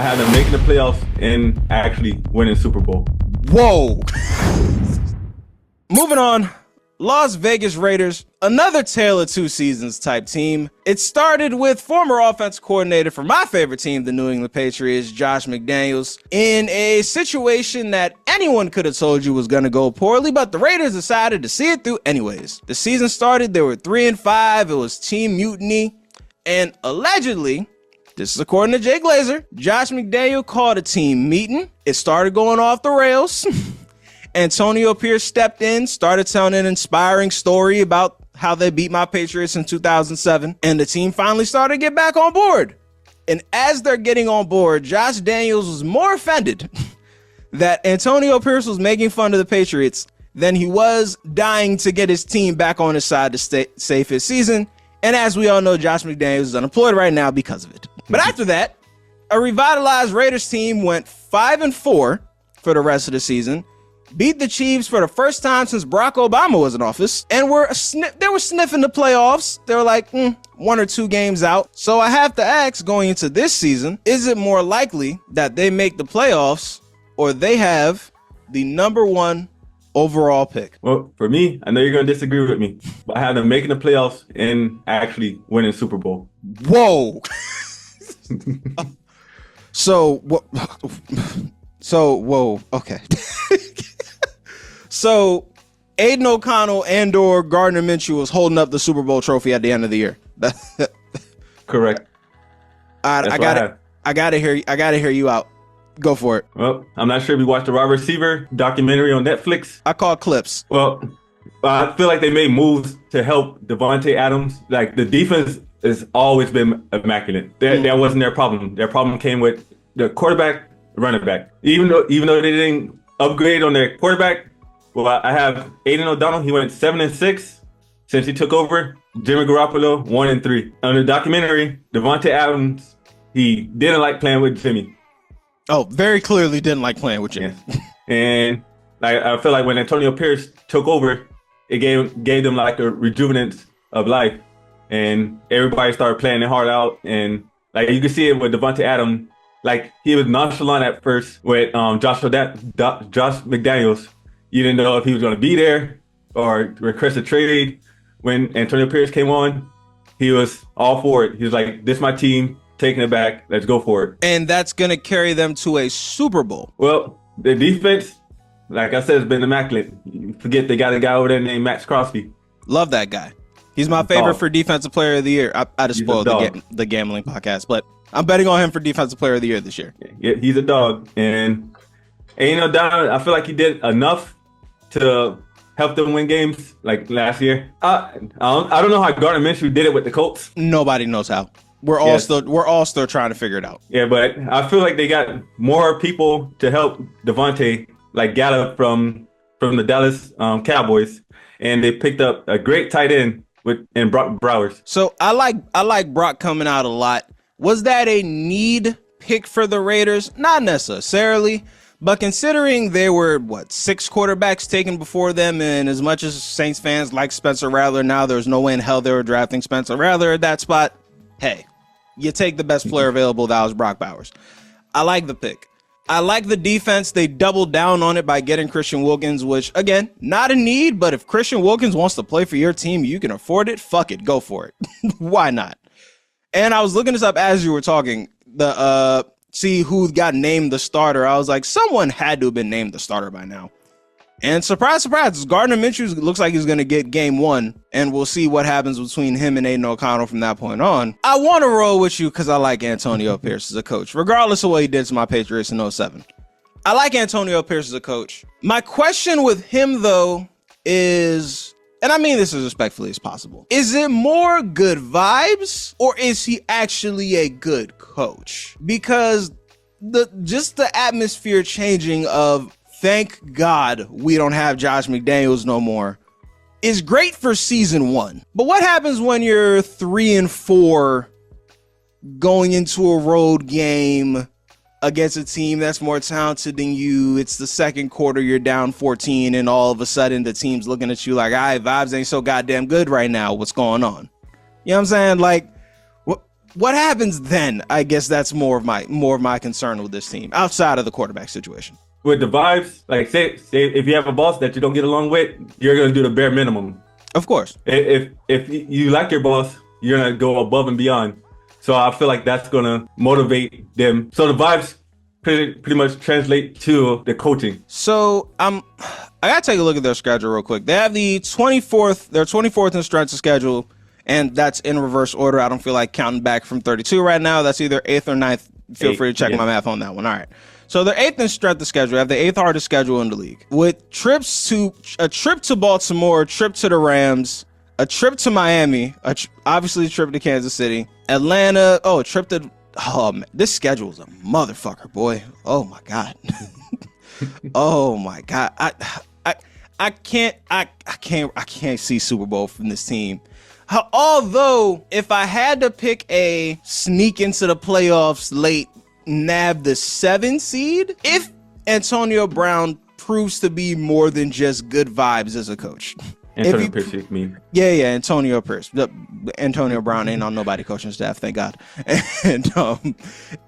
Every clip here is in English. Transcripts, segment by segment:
I had them making the playoffs and actually winning Super Bowl. Whoa. Moving on. Las Vegas Raiders, another tale of two seasons type team. It started with former offensive coordinator for my favorite team, the New England Patriots, Josh McDaniels, in a situation that anyone could have told you was going to go poorly, but the Raiders decided to see it through anyways. The season started, they were 3-5, it was team mutiny, and allegedly, this is according to Jay Glazer, Josh McDaniel called a team meeting. It started going off the rails. Antonio Pierce stepped in, started telling an inspiring story about how they beat my Patriots in 2007, and the team finally started to get back on board. And as they're getting on board, Josh Daniels was more offended that Antonio Pierce was making fun of the Patriots than he was dying to get his team back on his side to save his season. And as we all know, Josh McDaniels is unemployed right now because of it. But after that, a revitalized Raiders team went 5-4 for the rest of the season, beat the Chiefs for the first time since Barack Obama was in office, and they were sniffing the playoffs. They were like 1 or 2 games out. So I have to ask, going into this season, is it more likely that they make the playoffs or they have the #1 overall pick? Well, for me, I know you're going to disagree with me, but I have them making the playoffs and actually winning Super Bowl. Whoa. Whoa, okay. So Aiden O'Connell and/or Gardner Minshew was holding up the Super Bowl trophy at the end of the year. Correct. I gotta hear you out. Go for it. Well, I'm not sure if you watched the wide receiver documentary on Netflix. I call clips. Well, I feel like they made moves to help Devontae Adams. Like, the defense has always been immaculate. That wasn't their problem. Their problem came with the quarterback, running back. Even though they didn't upgrade on their quarterback, well, I have Aiden O'Donnell. He went 7-6 since he took over. Jimmy Garoppolo 1-3. On the documentary, Devontae Adams, he didn't like playing with Jimmy. Oh, very clearly didn't like playing with Jimmy. Yeah. And I feel like when Antonio Pierce took over, it gave them like a rejuvenance of life, and everybody started playing it hard out. And like you can see it with Devontae Adams, like he was nonchalant at first with Josh McDaniels. You didn't know if he was going to be there or request a trade. When Antonio Pierce came on, he was all for it. He was like, "This is my team, taking it back. Let's go for it." And that's going to carry them to a Super Bowl. Well, the defense, like I said, has been immaculate. You forget they got a guy over there named Maxx Crosby. Love that guy. He's my favorite for Defensive Player of the Year. I just spoiled the gambling podcast, but I'm betting on him for Defensive Player of the Year this year. Yeah, he's a dog. And O'Donnell, I feel like he did enough to help them win games like last year. I don't know how Gardner Minshew did it with the Colts. Nobody knows how. We're all still trying to figure it out. Yeah, but I feel like they got more people to help Devontae, like Gallup from the Dallas Cowboys, and they picked up a great tight end in Brock Bowers. So I like Brock coming out a lot. Was that a need pick for the Raiders? Not necessarily. But considering there were, 6 quarterbacks taken before them, and as much as Saints fans like Spencer Rattler now, there's no way in hell they were drafting Spencer Rattler at that spot. Hey, you take the best player available. That was Brock Bowers. I like the pick. I like the defense. They doubled down on it by getting Christian Wilkins, which, again, not a need, but if Christian Wilkins wants to play for your team, you can afford it. Fuck it. Go for it. Why not? And I was looking this up as you were talking. See who got named the starter. I was like, someone had to have been named the starter by now. And surprise, surprise, Gardner Minshew looks like he's going to get game 1, and we'll see what happens between him and Aiden O'Connell from that point on. I want to roll with you because I like Antonio Pierce as a coach, regardless of what he did to my Patriots in 07. I like Antonio Pierce as a coach. My question with him, though, is, and I mean this as respectfully as possible, is it more good vibes or is he actually a good coach? Because the atmosphere changing of thank God we don't have Josh McDaniels no more is great for season 1. But what happens when you're 3-4 going into a road game against a team that's more talented than you? It's the second quarter, you're down 14, and all of a sudden the team's looking at you like, all right, vibes ain't so goddamn good right now. What's going on? You know what I'm saying? Like, what happens then? I guess that's more of my concern with this team outside of the quarterback situation. With the vibes, like say if you have a boss that you don't get along with, you're gonna do the bare minimum. Of course. If you like your boss, you're gonna go above and beyond. So I feel like that's gonna motivate them. So the vibes pretty much translate to the coaching. So I gotta take a look at their schedule real quick. They have the 24th. They're 24th in strength of schedule, and that's in reverse order. I don't feel like counting back from 32 right now. That's either 8th or 9th. Feel free to check my math on that one. All right. So they're 8th in strength of schedule. They have the 8th hardest schedule in the league, with a trip to Baltimore, a trip to the Rams, a trip to Miami, obviously a trip to Kansas City, Atlanta. Oh, a trip to. Oh man, this schedule is a motherfucker, boy. Oh my god. Oh my god. I can't see Super Bowl from this team. Although, if I had to pick a sneak into the playoffs late, nab the 7 seed, if Antonio Brown proves to be more than just good vibes as a coach. Antonio Pierce, you mean? Yeah, Antonio Pierce. Antonio Brown ain't on nobody coaching staff, thank God. And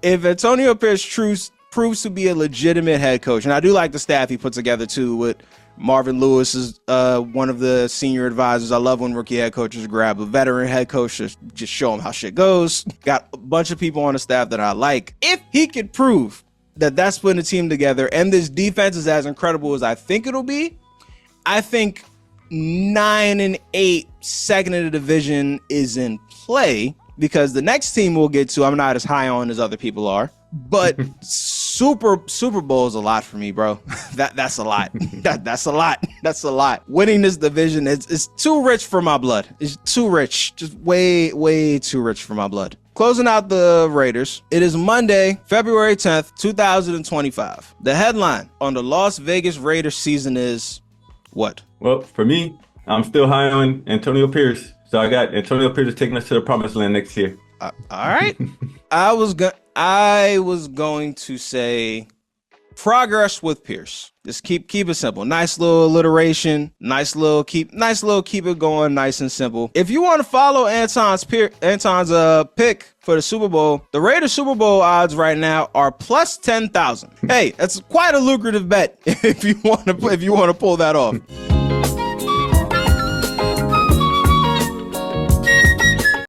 if Antonio Pierce proves to be a legitimate head coach, and I do like the staff he put together too, with Marvin Lewis is one of the senior advisors. I love when rookie head coaches grab a veteran head coach to just show them how shit goes. Got a bunch of people on the staff that I like. If he could prove that that's putting a team together and this defense is as incredible as I think it'll be, I think 9-8 second in the division is in play, because the next team we'll get to, I'm not as high on as other people are, but Super Bowl is a lot for me, bro. That's a lot. That's a lot. That's a lot. Winning this division is too rich for my blood. It's too rich. Just way too rich for my blood. Closing out the Raiders, it is Monday, February 10th, 2025. The headline on the Las Vegas Raiders season is what? Well, for me, I'm still high on Antonio Pierce. So I got Antonio Pierce taking us to the promised land next year. All right. I was going to say progress with Pierce. Just keep it simple. Nice little alliteration. Nice little keep it going nice and simple. If you want to follow Anton's pick for the Super Bowl, the Raiders Super Bowl odds right now are plus 10,000. Hey, that's quite a lucrative bet if you want to pull that off.